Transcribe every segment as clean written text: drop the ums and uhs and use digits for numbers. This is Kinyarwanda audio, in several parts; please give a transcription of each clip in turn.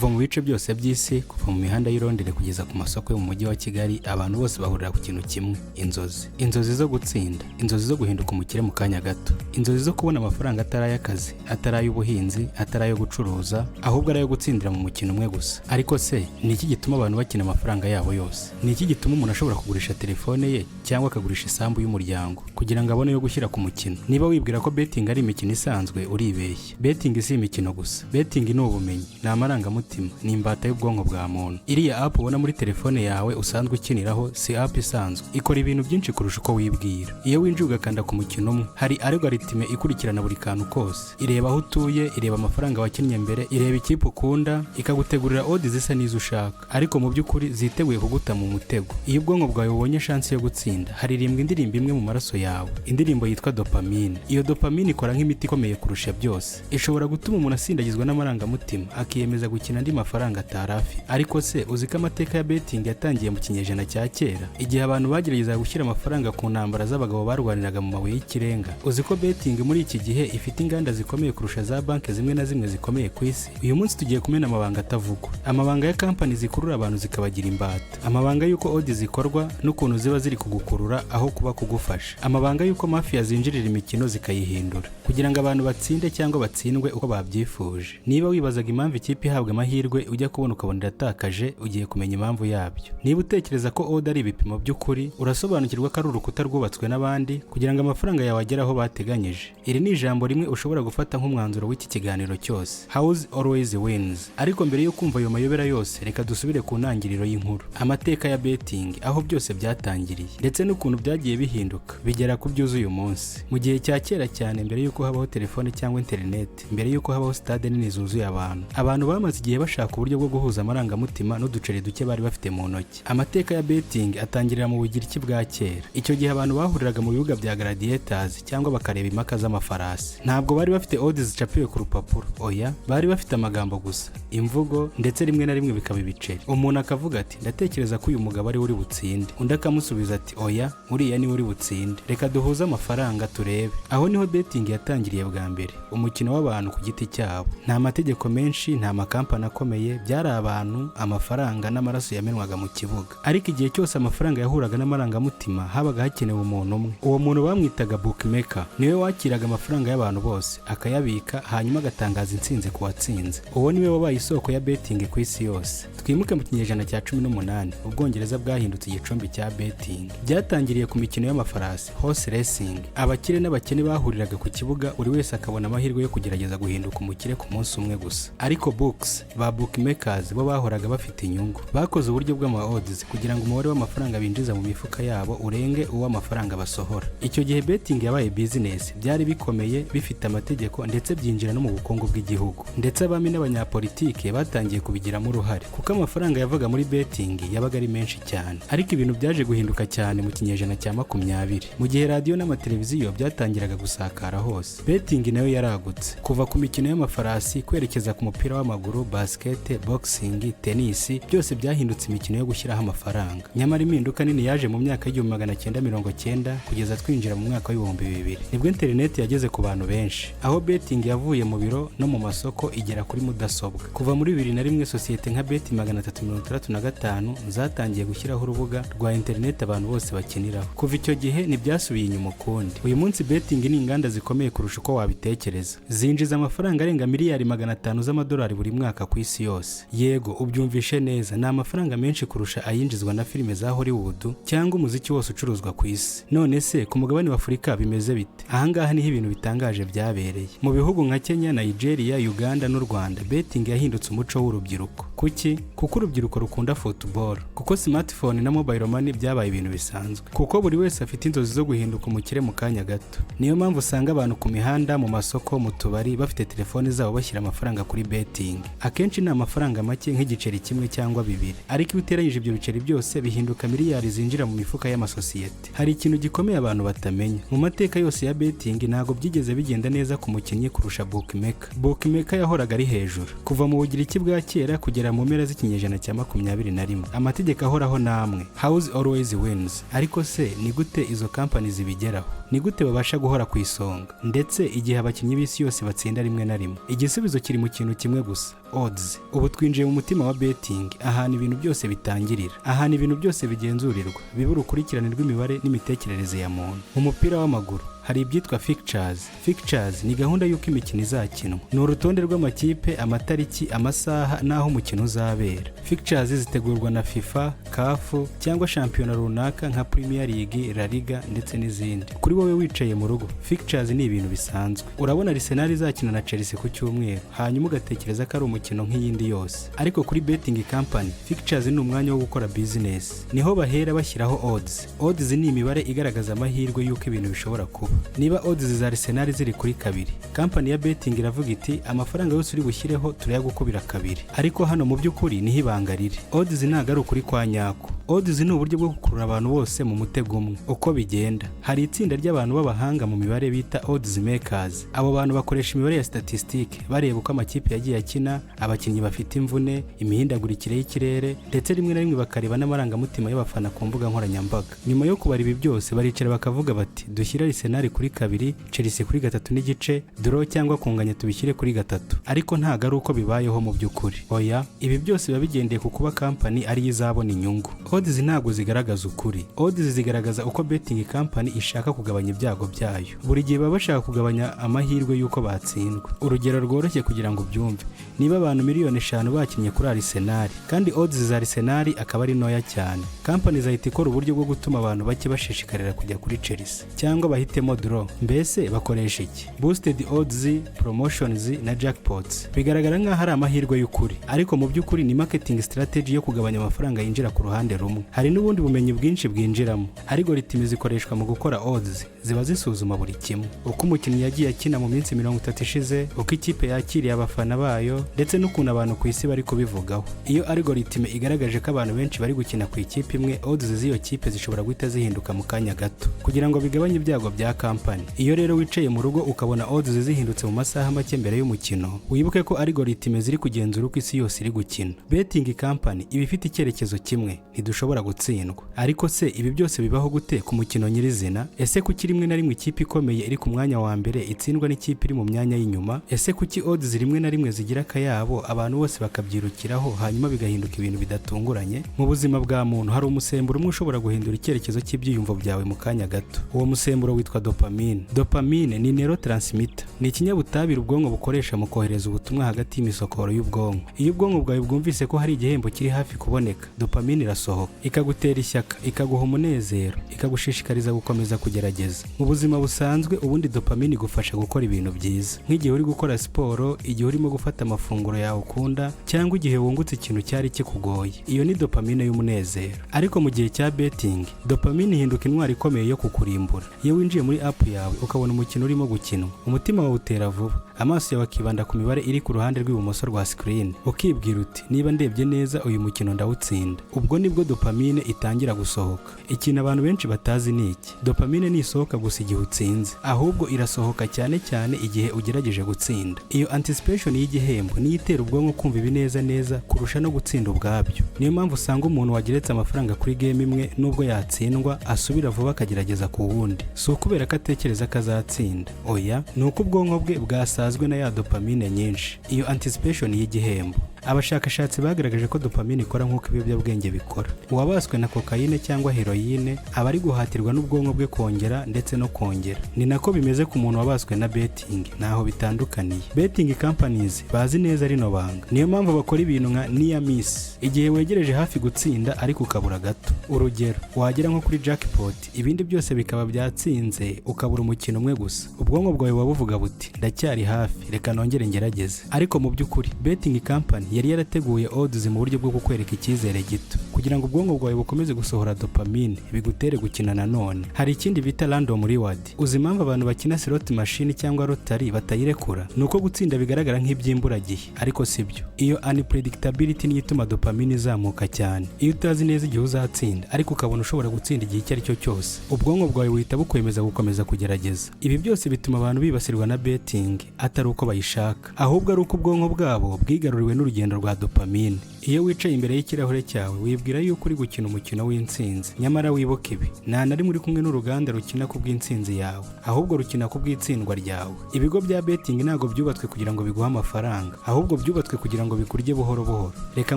kuva mu bice byose by'isi, kuva mu mihanda y'i Londres kugeza ku masoko yo mu mujyi wa Kigali, abantu bose bahurira ku kintu kimwe: inzozi zo gutsinda, inzozi zo guhinduka umukire mu kanya gato, inzozi zo kubona amafaranga atari ay'akazi, atari ay'ubuhinzi, atari ayo gucuruza, ahubwo ari ayo gutsindira mu mukino umwe gusa. Ariko se ni iki gituma abantu bakina amafaranga yabo yose? Ni iki gituma umuntu ashobora kugurisha telefone ye cyangwa akagurisha isambu y'umuryango kugira ngo abone yo gushyira ku mukino? Niba wibwira ko betting ari imikino isanzwe, uribeshye. Betting si imikino gusa. Betting ni ubumenyi, ni amarangamutima, ni imbata y'ubwonko bwa muntu. Iriya app ubona muri telefone yawe usanzwe ukiniraho si app isanzwe, ikora ibintu byinshi kurusha uko wibwira. Iyo winjiye ugakanda ku mukino umwe, hari algoritme ikurikirana buri kantu kose, ireba aho utuye, ireba amafaranga wakinnye mbere, ireba ikipe ukunda, ikagutegurira odds zisa n'izo ushaka, ariko mu by'ukuri ziteguye kuguta mu mutego. Iyo ubwonko bwawe bubonye chance yo gutsinda, haririmbwa indirimbo imwe mu maraso yawe, indirimbo yitwa dopamine. Iyo dopamine ikora nk'imiti ikomeye kurusha byose, ishobora gutuma umuntu asindagizwa n'amarangamutima akiyemeza gukina andi mafaranga atarafi. Ariko se uzi ko amateka ya betting yatangiye mu kinyejana cya kera, igihe abantu bageragezaga gushyira amafaranga ku ntambara z'abagabo barwaniraga mu mabuye y'ikirenga? Uzi ko betting muri iki gihe ifite inganda zikomeye kurusha za banki zimwe na zimwe zikomeye ku isi? Uyu munsi tugiye kumena amabanga atavugwa, amabanga ya kampani zikurura abantu zikabagira imbata, amabanga y'uko odds zikorwa n'ukuntu ziba ziri kugukurura aho kuba kugufasha, amabanga y'uko mafia zinjirira imikino zikayihindura kugira ngo abantu batsinde cyangwa batsindwe uko babyifuje. Niba wibazaga impamvu ikipe ihabwa amahirwe, ujya kubona ukabona iratakaje, ugiye kumenya impamvu yabyo. Niba utekereza ko odds ari ibipimo by'ukuri, urasobanukirwa ko ari urukuta rwubatswe n'abandi kugira ngo amafaranga yawe agere aho bateganyije. Iri ni ijambo rimwe ushobora gufata nk'umwanzuro w'iki kiganiro cyose: house always wins. Ariko mbere yo kumva ayo mayobera yose, reka dusubire ku ntangiriro y'inkuru, amateka ya betting, aho byose byatangiriye ndetse n'ukuntu byagiye bihinduka bigera ku byuzuye uyu munsi. Mu gihe cya kera cyane, mbere y'uko habaho telefone cyangwa internet, mbere y'uko habaho stade nini zuzuye abantu bamaze igihe bashaka uburyo bwo guhuza amarangamutima n'uduceri duke bari bafite mu ntoki. Amateka ya betting atangirira mu Bugiriki bwa kera. Icyo gihe abantu bahuriraga mu bibuga bya gladiators cyangwa bakareba impaka z'amafarasi. Ntabwo bari bafite odds zicapiwe ku rupapuro, oya, bari bafite amagambo gusa, imvugo, ndetse rimwe na rimwe bikaba ibiceri. Umuntu akavuga ati, ndatekereza ko uyu mugabo ari uri butsinde, undi akamusubiza ati, oya, uriya ni uri butsinde, reka duhuze amafaranga turebe. Aho niho betting yatangiriye bwa mbere, umukino w'abantu ku giti cyabo. Nta mategeko menshi, nta makampani akomeye, byari abantu, amafaranga n'amaraso yamenwaga mu kibuga. Ariko igihe cyose amafaranga yahuraga n'amarangamutima, habaga hakenewe umuntu umwe. Uwo muntu bamwitaga bookmaker. Niwe wakiraga amafaranga y'abantu bose, akayabika, hanyuma agatangaza intsinzi ku watsinze. Uwo niwe wabaye isoko ya betting ku isi yose. Twimuke mu kinyejana cya 18, Ubwongereza bwahindutse igicumbi cya betting. Byatangiriye ku mikino y'amafarasi, horse racing. Abakire n'abakene bahuriraga ku kibuga, buri wese akabona amahirwe yo kugerageza guhinduka umukire ku munsi umwe gusa. Ariko books, ba bookmakers, bo bahoraga bafite inyungu. Bakoze uburyo bw'ama odds kugira ngo umubare w'amafaranga binjiza mu mifuka yabo urenge uw'amafaranga basohora. Icyo gihe betting yabaye business, byari bikomeye, bifite amategeko, ndetse byinjira no mu bukungu bw'igihugu. Ndetse abami n'abanyapolitike batangiye kubigiramo uruhare, kuko amafaranga yavaga muri betting yabaga ari menshi cyane. Ariko ibintu byaje guhinduka cyane mu kinyejana cya 20, mu gihe radio n'amateleviziyo byatangiraga gusakara hose. Betting nayo yaragutse, kuva ku mikino y'amafarasi kwerekeza ku mupira w'amaguru, basket, boxing, tennis, byose byahindutse imikino yo gushyiraho amafaranga. Nyamara impinduka nini yaje mu myaka y'1990 kugeza twinjira mu mwaka w'2000, nibwo internet yageze ku bantu benshi, aho betting yavuye mu biro no mu masoko igera kuri mudasobwa. Kuva muri 2001, sosiyete nka Bet365 zatangiye gushyiraho urubuga rwa internet abantu bose bakiniraho. Kuva icyo gihe ntibyasubiye inyuma ukundi. Uyu munsi betting ni inganda zikomeye kurusha uko wabitekereza, zinjiza amafaranga arenga miliyari 500 z'amadolari buri mwaka ku isi yose. Yego, ubyumvishe neza, ni amafaranga menshi kurusha ayinjizwa na filime za Hollywood cyangwa umuziki wose ucuruzwa ku isi. None se ku mugabane wa Afurika bimeze bite? Ahangaha niho ibintu bitangaje byabereye. Mu bihugu nka Kenya, Nigeria, Uganda n'u Rwanda, betting yahindutse umuco w'urubyiruko. Kuki? Kuko urubyiruko rukunda football, kuko smartphone na mobile money byabaye ibintu bisanzwe, kuko buri wese afite inzozi zo guhinduka umukire mu kanya gato. Niyo mpamvu usanga abantu ku mihanda, mu masoko, mu tubari bafite telefone zabo bashyira amafaranga kuri betting. Akenshi ni amafaranga make nk'igiceri kimwe cyangwa bibiri, ariko iyo uteranyije ibyo biceri byose bihinduka miliyari zinjira mu mifuka y'amasosiyete. Hari ikintu gikomeye abantu batamenya, mu mateka yose ya betting ntago byigeze bigenda neza ku mukinnyi kurusha bookmaker. Bookmaker yahoraga ari hejuru kuva mu Bugiriki bwa kera kugera mu mpera z'ikinyejana cya 21. Amategeko ahoraho namwe, house always wins. Ariko se ni gute izo company zibigeraho? ni gute babasha guhora ku isonga ndetse igihe abakinnyi b'isi yose batsinda rimwe na rimwe? Igisubizo kiri mu kintu kimwe gusa: odds. Ubu twinjiye mu mutima wa betting, ahantu ibintu byose bitangirira, ahantu ibintu byose bigenzurirwa, biba urukurikirane rw'imibare n'imitekerereze ya muntu. Mu mupira w'amaguru hari ibyitwa fixtures. Fixtures ni gahunda y'uko imikino izakinwa. Ni urutonde rw'amakipe, amatariki, amasaha n'aho umukino uzabera. Fixtures zitegurwa na FIFA, CAF cyangwa shampiyona runaka nka Premier League, La Liga ndetse n'izindi. Kuri wowe wicaye mu rugo, fixtures ni ibintu bisanzwe. Urabona Arsenal izakina na Chelsea ku cyumweru, hanyuma ugatekereza ko ari umukino nk'iyindi yose. Ariko kuri betting company, fixtures ni umwanya wo gukora business. Niho bahera bashyiraho odds. Odds ni imibare igaragaza amahirwe y'uko ibintu bishobora kuba. Niba odds za Arsenal ziri kuri 2, company ya betting iravuga iti amafaranga yose uri bushyireho turayagukubira 2. Ariko hano mu by'ukuri niho ibanga riri. Odds ntago ari ukuri kwa nyako. Odds ni uburyo bwo gukurura abantu bose mu mutego umwe. Uko bigenda, hari itsinda ry'abantu b'abahanga mu mibare bita odds makers. Abo bantu bakoresha imibare ya statistique bareba uko amakipe yagiye akina, abakinnyi bafite imvune, imihindagurikire y'ikirere, ndetse rimwe na rimwe bakareba n'amarangamutima y'abafana ku mbuga nkoranyambaga. Nyuma yo kubara ibi byose, baricara bakavuga bati dushyira Arsenal kuri 2, Chelsea kuri 3.5, draw cyangwa kunganya tubishyire kuri 3. Ariko ntago ari uko bibayeho mu by'ukuri. Oya, ibi byose biba bigendeye ku kuba company ari izabona inyungu. Odds ntago zigaragaza ukuri. Odds zigaragaza uko betting company ishaka kugabanya ibyago byayo. Buri gihe baba bashaka kugabanya amahirwe y'uko batsindwa. Urugero rworoshye kugira ngo ubyumve: niba abantu miliyoni 5 bakinnye kuri Arsenal kandi odds za Arsenal akaba ari ntoya cyane, company zahita ikora uburyo bwo gutuma abantu bake bashishikarira kujya kuri Chelsea cyangwa bahitemo draw. Mbese bakoresha iki? Boosted odds, promotions na jackpots. Bigaragara nk'aho ari amahirwe y'ukuri, ariko mu by'ukuri ni marketing strategy yo kugabanya amafaranga yinjira ku ruhande rumwe. Hari n'ubundi bumenyi bwinshi bwinjiramo. Algorithm zikoreshwa mu gukora odds ziba zisuzuma buri kimwe: uko umukinnyi yagiye akina mu minsi 30 ishize, uko ikipe yakiriye abafana bayo, ndetse n'ukuntu abantu ku isi bari kubivugaho. Iyo algorithm igaragaje ko abantu benshi bari gukina ku ikipe imwe, odds z'iyo kipe zishobora guhita zihinduka mu kanya gato kugira ngo bigabanye ibyago bya company. Iyo rero wicaye mu rugo ukabona odds zihindutse mu masaha make mbere y'umukino, wibuke ko algorithm ziri kugenzura uko isi yose iri gukina. Betting company iba ifite icyerekezo kimwe: ntidushobora gutsindwa. Ariko se ibi byose bibaho gute ku mukino nyirizina? Ese kuki rimwe na rimwe ikipe ikomeye iri ku mwanya wa mbere itsindwa n'ikipe iri mu myanya y'inyuma? Ese kuki odds rimwe na rimwe zigira akayabo abantu bose bakabyirukiraho hanyuma bigahinduka ibintu bidatunguranye? Mu buzima bwa muntu hari umusemburo umwe ushobora guhindura icyerekezo cy'ibyiyumvo byawe mu kanya gato. Uwo musemburo witwa dopamine. Dopamine ni neurotransmitter. Ni ikinyabutabire ubwonko bukoresha mu kohereza ubutumwa hagati y'imisokoro y'ubwonko. Iyo ubwonko bwawe bwumvise ko hari igihembo kiri hafi kuboneka, dopamine irasohoka, ikagutera ishyaka, ikaguha umunezero, ikagushishikariza gukomeza kugerageza. Mu buzima busanzwe ubundi dopamine igufasha gukora ibintu byiza, nk'igihe uri gukora siporo, igihe urimo gufata amafunguro yawe ukunda, cyangwa igihe wungutse ikintu cyari kikugoye. Iyo ni dopamine y'umunezero. Ariko mu gihe cya betting, dopamine ihinduka intwari ikomeye yo kukurimbura. Iyo winjiye muri app yawe ukabona umukino urimo gukinwa, umutima wawe utera vuba, amaso yawe akibanda ku mibare iri ku ruhande rw'ibumoso rwa screen, ukibwira uti niba ndebye neza uyu mukino ndawutsinda. Ubwo nibwo dopamine itangira gusohoka. Ikintu abantu benshi batazi ni iki: dopamine ntisohoka gusa igihe utsinze, ahubwo irasohoka cyane cyane igihe ugerageje gutsinda. Iyo anticipation y'igihembo niyo itera ubwonko kumva ibineza neza kurusha no gutsinda ubwabyo. Niyo mpamvu usanga umuntu wageretse amafaranga kuri game imwe, nubwo yatsindwa asubira vuba akagerageza ku wundi. Si ukubera ko atekereza ko azatsinda, oya, ni uko ubwonko bwe bwasazwe na ya dopamine nyinshi, iyo anticipation y'igihembo. Abashakashatsi bagaragaje ko dopamine ikora nk'uko ibiyobyabwenge bikora. Uwabaswe na kokayine cyangwa heroine aba ari guhatirwa n'ubwonko bwe kongera ndetse no kongera. Ni nako bimeze ku muntu wabaswe na betting, naho bitandukaniye. Betting companies bazi neza rino banga, niyo mpamvu bakora ibintu nka near miss, igihe wegereje hafi gutsinda ariko ukabura gato. Urugero, wagera nko kuri jackpot, ibindi byose bikaba byatsinze, ukabura umukino umwe gusa. Ubwonko bwawe wabuvuga buti ndacyari hafi, reka nongere ngerageze. Ariko mu by'ukuri betting company yari yarateguye odds mu buryo bwo kukwereka icyizere gito, kugira ngo ubwonko bwawe bukomeze gusohora dopamine, bigutere gukina nanone. Hari ikindi bita random reward. Uzi impamvu abantu bakina slot machine cyangwa lottery batayirekura? Nuko gutsinda bigaragara nk'iby'imburagihe, ariko sibyo. Iyo unpredictability niyo ituma dopamine izamuka cyane. Iyo utazi neza igihe uzatsinda ariko ukabona ushobora gutsinda igihe icyo ari cyo cyose, ubwonko bwawe buhita bukwemeza gukomeza kugerageza. Ibi byose bituma abantu bibasirwa na betting atari uko bayishaka, ahubwo ari uko ubwonko bwabo bwigaruriwe n'urugendo rugendo rwa dopamine. Iyo wicaye imbere y'ikirahure cyawe wibwira yuko uri gukina umukino w'intsinzi, nyamara wibuke ibi, nta na rimwe uri kumwe n'uruganda rukina ku bw'intsinzi yawe, ahubwo rukina ku bw'itsindwa ryawe. Ibigo bya betting ntabwo byubatswe kugira ngo biguhe amafaranga, ahubwo byubatswe kugira ngo bikurye buhoro buhoro. Reka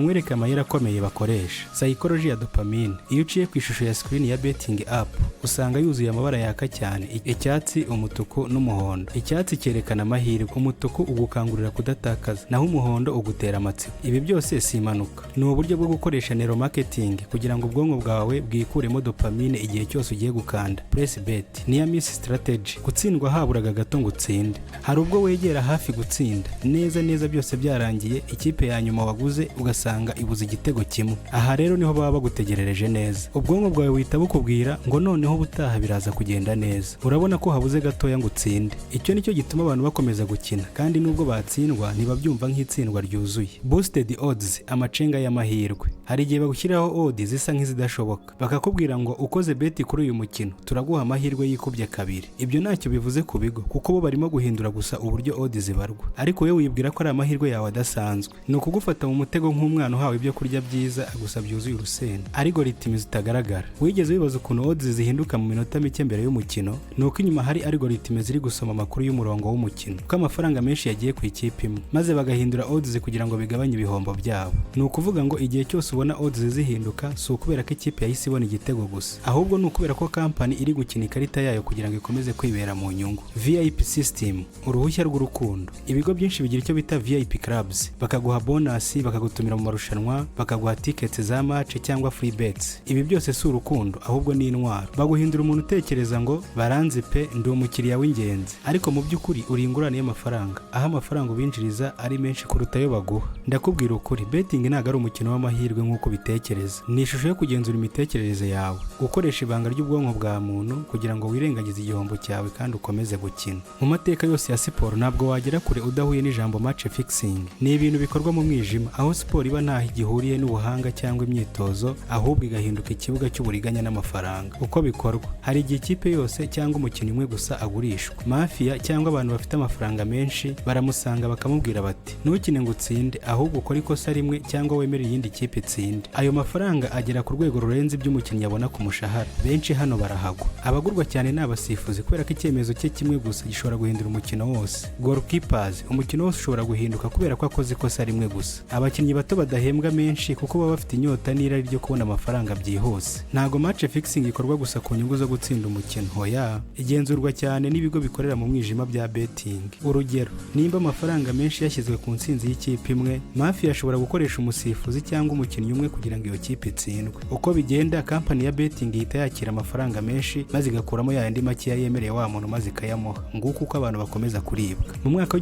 nkwereke amayeri akomeye bakoresha. Psychology ya dopamine. Iyo uciye ku ishusho ya screen ya betting app usanga yuzuye amabara yaka cyane, icyatsi, umutuku n'umuhondo. Icyatsi cyerekana amahirwe, umutuku ugukangurira kudatakaza, naho umuhondo ugutera amatsiko. Ibi byose si impanuka, ni uburyo bwo gukoresha neuromarketing kugira ngo ubwonko bwawe bwikuremo dopamine igihe cyose ugiye gukanda press bet. Niya miss strategy. Gutsindwa haburaga gato ngo utsinde. Hari ubwo wegera hafi gutsinda neza byose byarangiye, ikipe ya nyuma waguze ugasanga ibuze igitego kimwe. Aha rero niho baba bagutegerereje neza. Ubwonko bwawe wita bukubwira ngo noneho ubutaha biraza kugenda neza. Urabona ko habuze gatoya ngo utsinde. Icyo nicyo gituma abantu bakomeza gukina, kandi nubwo batsindwa ntibabyumva nk'itsindwa ryuzuye. Boosted odds, amacenga y'amahirwe. Hari igihe bagushyiraho odds zisa nk'izidashoboka, bakakubwira ngo ukoze beti kuri uyu mukino turaguha amahirwe yikubye kabiri. Ibyo ntacyo bivuze ku bigo, kuko bo barimo guhindura gusa uburyo odds zibarwa, ariko wowe wibwira ko ari amahirwe yawe adasanzwe. Ni ukugufata mu mutego nk'umwana uhawe ibyo kurya byiza gusa byuzuye urusenda. Algorithm zitagaragara. Wigeze wibaza ukuntu odds zihinduka mu minota mike mbere y'umukino? Ni uko inyuma hari algorithm ziri gusoma amakuru y'umurongo w'umukino, ko amafaranga menshi yagiye ku ikipe imwe, maze bagahindura odds kugira ngo bigabanye ibihombo byabo. Ni ukuvuga ngo igihe cyose ubona odds zihinduka si ukubera ko ikipe yahise ibona igitego gusa, ahubwo ni ukubera ko kampani iri gukina ikarita yayo kugira ngo ikomeze kwibera mu nyungu. VIP system, uruhushya rw'urukundo. Ibigo byinshi bigira icyo bita VIP clubs, bakaguha bonus, bakagutumira mu marushanwa, bakaguha tickets za match cyangwa free bets. Ibi byose si urukundo, ahubwo ni intwaro. Baguhindura umuntu utekereza ngo baranze pe, ndi umukiriya w'ingenzi, ariko mu by'ukuri uri ingurane y'amafaranga, aho amafaranga ubinjiriza ari menshi kuruta ayo baguha. Ndakubwira ukuri, betting ntabwo ari umukino w'amahirwe nk'uko bitekereza. Ni ishusho yo kugenzura imitekerereze yawe, gukoresha ibanga ry'ubwonko bwa muntu kugira ngo wirengagize igihombo cyawe kandi ukomeze gukina. Mu mateka yose ya siporo ntabwo wagera kure udahuye n'ijambo match fixing. Ni ibintu bikorwa mu mwijima, aho siporo iba ntaho igihuriye n'ubuhanga cyangwa imyitozo, ahubwo igahinduka ikibuga cy'uburiganya n'amafaranga. Uko bikorwa, hari igihe ikipe yose cyangwa umukinnyi umwe gusa agurishwa. Mafia cyangwa abantu bafite amafaranga menshi baramusanga bakamubwira bati ntukine ngo utsinde, ahubwo ukora ikosa rimwe cyangwa wemere iyindi kipe itsinde. Ayo mafaranga agera ku rwego rurenze iby'umukinnyi abona ku mushahara. Benshi hano barahagwa. Abagurwa cyane ni abasifuzi, kubera ko icyemezo cye kimwe gusa gishobora guhindura umukino wose. Goalkeepers, umukino wose ushobora guhinduka kubera ko akoze ikosa rimwe gusa. Abakinnyi bato badahembwa menshi kuko baba bafite inyota n'irari ryo kubona amafaranga byihuse. Ntago match fixing ikorwa gusa ku nyungu zo gutsinda umukino, hoya, igenzurwa cyane n'ibigo bikorera mu mwijima bya betting. Urugero, nimba amafaranga menshi yashyizwe ku ntsinzi y'ikipe imwe, Mafia ashobora gukoresha umusifuzi cyangwa umukinnyi umwe kugira ngo iyo kipe itsindwe. Uko bigenda, kampani ya betting ihita yakira amafaranga menshi maze igakuramo yandi make yemereye wa muntu maze ikayamuha. Nguko uko abantu bakomeza kuribwa. Mu mwaka wa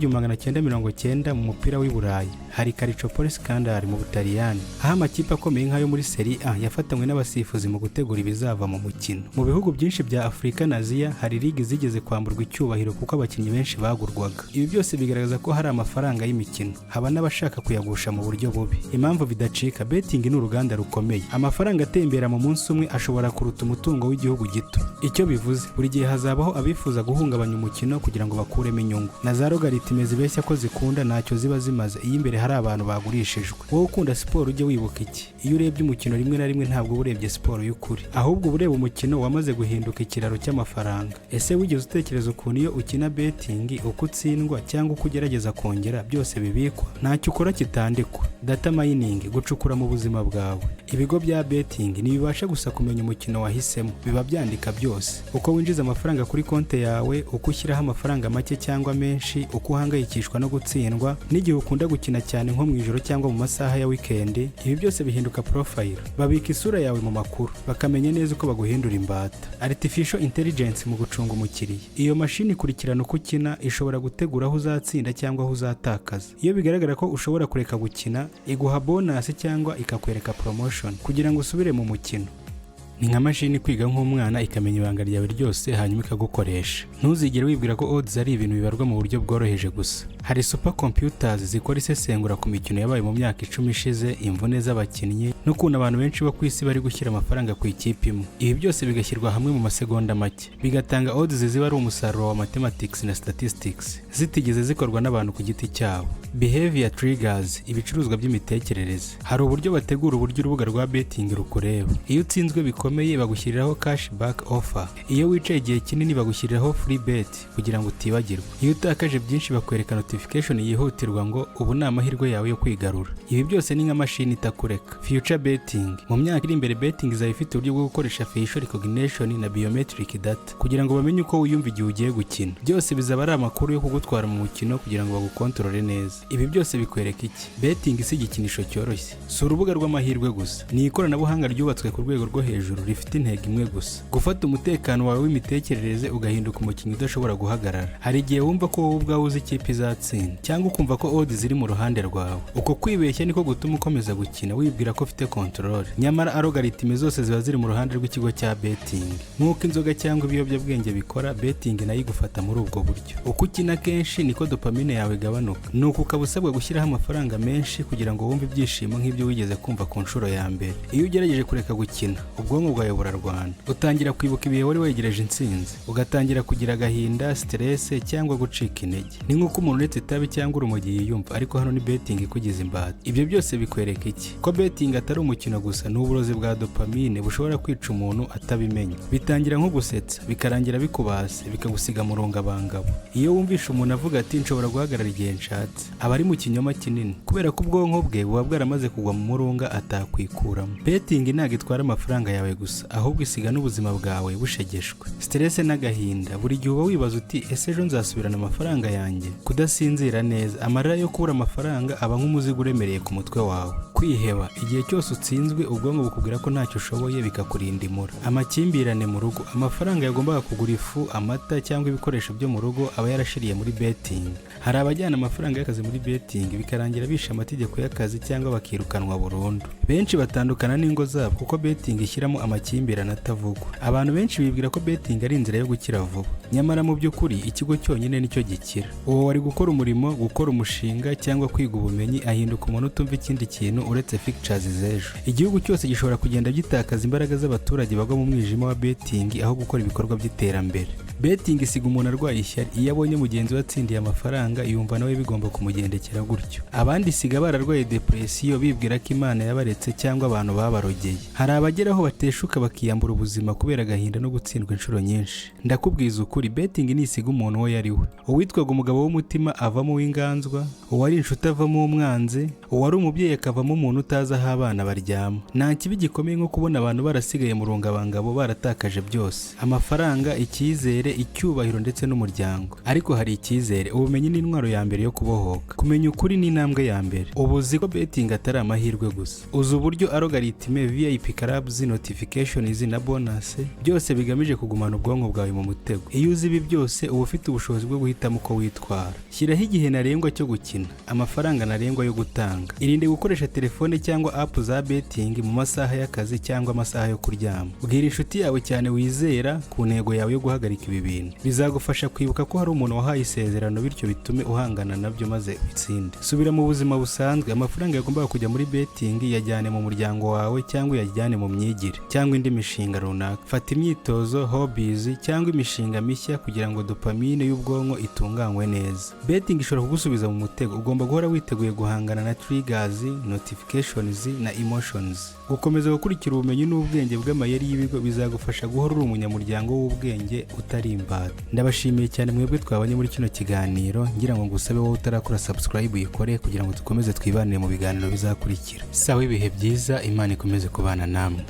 1990 mu mupira w'i Burayi hari Calciopoli scandal mu Butaliyani, aho amakipe akomeye nk'ayo muri Serie A yafatanywe n'abasifuzi mu gutegura ibizava mu mukino. Mu bihugu byinshi bya Afurika na Aziya hari ligi zigeze kwamburwa icyubahiro kuko abakinnyi benshi bagurwaga. Ibi byose bigaragaza ko hari amafaranga y'imikino, haba n'abashaka kuyagusha mu buryo bubi. Impamvu bidacika, betting ni uruganda rukomeye. Amafaranga atembera mu munsi umwe ashobora kuruta umutungo w'igihugu gito. Icyo bivuze, buri gihe hazabaho abifuza guhungabanya umukino kugira ngo bakuremo inyungu. Na za logaritime zibeshya ko zikunda ntacyo ziba zimaze iyo imbere hari abantu bagurishijwe. Wowe ukunda siporo ujye wibuka iki: iyo urebye umukino rimwe na rimwe ntabwo uba urebye siporo y'ukuri, ahubwo uba ureba umukino wamaze guhinduka ikiraro cy'amafaranga. Ese wigeze utekereza ukuntu iyo ukina betting, uko utsindwa cyangwa uko ugerageza kongera byose bibikwa? Ntacyo ukora kitandikwa. Data mining, gucukura mu buzima bwawe. Ibigo bya betting ntibibasha gusa kumenya umukino wahisemo, biba byandika byose. Uko winjiza amafaranga kuri konti yawe, uko ushyiraho amafaranga make cyangwa menshi, uko uhangayikishwa no gutsindwa, n'igihe ukunda gukina cyane nko mu ijoro cyangwa mu masaha ya weekend. Ibi byose bihinduka profile. Babika isura yawe mu makuru, bakamenya neza uko baguhindura imbata. Artificial intelligence mu gucunga umukiriya. Iyo mashini ikurikirana uko ukina, ishobora gutegura aho uzatsinda cyangwa aho uzatakaza. Iyo bigaragara ko ushobora kureka gukina, iguha bonus cyangwa ikakwereka promotion kugira ngo usubire mu mukino. Ni nka mashini kwiga nk'umwana ikamenya ibanga ryawe ryose hanyuma ikagukoresha. Ntuzigere wibwira ko odds ari ibintu bibarwa mu buryo bworoheje gusa. Hari super computers zikora isesengura ku mikino yabaye mu myaka 10 ishize, imvune z'abakinnyi n'ukuntu abantu benshi bo ku isi bari gushyira amafaranga ku ikipe imwe. Ibi byose bigashyirwa hamwe mu masegonda make, bigatanga odds ziba ari umusaruro wa mathematics na statistics, zitigeze zikorwa n'abantu ku giti cyabo. Behavior triggers, ibicuruzwa by'imitekerereze. Hari uburyo bategura uburyo urubuga rwa betting rukureba. Iyo utsinzwe bikomeye bagushyiriraho cashback offer. Iyo wicaye igihe kinini bagushyiriraho free bet kugira ngo utibagirwa. Iyo utakaje byinshi bakwereka notification yihutirwa ngo ubu ni amahirwe yawe yo kwigarura. Ibi byose ni nka mashini itakureka. Future betting. Mu myaka iri imbere betting izaba ifite uburyo bwo gukoresha facial recognition na biometric data kugira ngo bamenye uko wiyumva igihe ugiye gukina. Byose bizaba ari amakuru yo kugutwara mu mukino kugira ngo bagukontorore neza. Ibi byose bikwereka iki? Betting si igikinisho cyoroshye. Si urubuga rw'amahirwe gusa. Ni ikoranabuhanga ryubatswe ku rwego rwo hejuru rifite intego imwe gusa. Gufata umutekano wawe w'imitekerereze ugahinduka umukinnyi udashobora guhagarara. Hari igihe wumva ko wowe ubwawe uzi ikipe izatsinda cyangwa ukumva ko odds ziri mu ruhande rwawe. Uko kwibeshya niko gutuma ukomeza gukina wibwira ko ufite control. Nyamara algorithm zose ziba ziri mu ruhande rw'ikigo cya betting. Nk'uko inzoga cyangwa ibiyobyabwenge bikora, betting nayo igufata muri ubwo buryo. Uko ukina kenshi niko dopamine yawe igabanuka. Nuko ukaba usabwa gushyiraho amafaranga menshi kugira ngo wumve ibyishimo nk'ibyo wigeze kumva ku nshuro ya mbere. Iyo ugerageje kureka gukina, ubwonko bwawe burarwana. Utangira kwibuka ibihe wari wegereje intsinzi, ugatangira kugira agahinda, stress cyangwa gucika intege. Ni nk'uko umuntu uretse itabi cyangwa urumogi yiyumva, ariko hano ni betting ikugize imbata. Ibyo byose bikwereka iki? Ko betting atari umukino gusa, ni uburozi bwa dopamine bushobora kwica umuntu atabimenye. Bitangira nko gusetsa, bikarangira bikubase, bikagusiga mu rungabangabo. Iyo wumvisha umuntu avuga ati nshobora guhagarara igihe nshatse, aba ari mu kinyoma kinini, kubera ko ubwonko bwe buba bwaramaze kugwa mu murunga atakwikuramo. Betting ntabwo itwara amafaranga yawe gusa, ahubwo isiga n'ubuzima bwawe bushegeshwe. Stress n'agahinda, buri gihe uba wibaza uti ese ejo nzasubirana amafaranga yanjye? Kudasinzira neza, amarira yo kubura amafaranga aba nk'umuzigo uremereye ku mutwe wawe. Kwiheba, igihe cyose utsinzwe ubwonko bukubwira ko ntacyo ushoboye bikakurinda imura. Amakimbirane mu rugo, amafaranga yagombaga kugura ifu, amata cyangwa ibikoresho byo mu rugo aba yarashiriye muri betting. Hari abajyana amafaranga y'akazi muri betting bikarangira bishe amategeko y'akazi cyangwa bakirukanwa burundu. Benshi batandukana n'ingo zabo kuko betting ishyiramo amakimbirane atavugwa. Abantu benshi bibwira ko betting ari inzira yo gukira vuba, nyamara mu by'ukuri ikigo cyonyine nicyo gikira. Uwo wari gukora umurimo, gukora umushinga cyangwa kwiga ubumenyi ahinduka umuntu utumva ikindi kintu uretse fictures z'ejo. Igihugu cyose gishobora kugenda gitakaza imbaraga z'abaturage bagwa mu mwijima wa betting aho gukora ibikorwa by'iterambere. Betting isiga umuntu arwaye ishyari. Iyo abonye mugenzi we atsindiye amafaranga yumva nawe bigomba kumugendekera gutyo. Abandi isiga bararwaye depression bibwira ko Imana yabaretse cyangwa abantu babarogeye. Hari abageraho bateshuka bakiyambura ubuzima kubera agahinda no gutsindwa inshuro nyinshi. Ndakubwiza ukuri, betting nisiga umuntu wo yari we. Uwitwaga umugabo w'umutima avamo w'inganzwa, uwari inshuti avamo umwanzi, uwari umubyeyi akavamo umuntu utazi aho abana baryama. Nta kibi gikomeye nko kubona abantu barasigaye mu rungabangabo baratakaje byose: amafaranga, icyizere, icyubahiro ndetse n'umuryango. Ariko hari icyizere. Ubumenyi ni intwaro ya mbere yo kubohoka. Kumenya ukuri ni intambwe ya mbere. Ubuzi ko betting atari amahirwe gusa. Uzi uburyo algorithm, VIP clubs, notifications na bonus byose bigamije kugumana ubwonko bwawe mu mutego. Iyo uzi ibi byose uba ufite ubushobozi bwo guhitamo uko witwara. Shyiraho igihe ntarengwa cyo gukina, amafaranga ntarengwa yo gutanga. Irinde gukoresha telefone cyangwa app za betting mu masaha y'akazi cyangwa amasaha yo kuryama. Bwira inshuti yawe cyane wizera ku ntego yawe yo guhagarika ibi bintu. Bizagufasha kwibuka ko hari umuntu wahaye isezerano, bityo bitume uhangana nabyo maze utsinde. Subira mu buzima busanzwe. Amafaranga yagombaga kujya muri betting yajyane mu muryango wawe cyangwa yajyane mu myigire cyangwa indi mishinga runaka. Fata imyitozo, hobbies cyangwa imishinga mishya kugira ngo dopamine y'ubwonko itunganywe neza. Betting ishobora kugusubiza mu mutego. Ugomba guhora witeguye guhangana na triggers, notifications na emotions. Gukomeza gukurikira ubumenyi n'ubwenge bw'amayeri y'ibigo bizagufasha guhora uri umunyamuryango w'ubwenge utari imbata. Ndabashimiye cyane mwebwe twabanye muri kino kiganiro, ngira ngo ngusabe wowe utarakora subscribe uyikore kugira ngo dukomeze twibanire mu biganiro bizakurikira. Sawa, ibihe byiza, Imana ikomeze kubana namwe.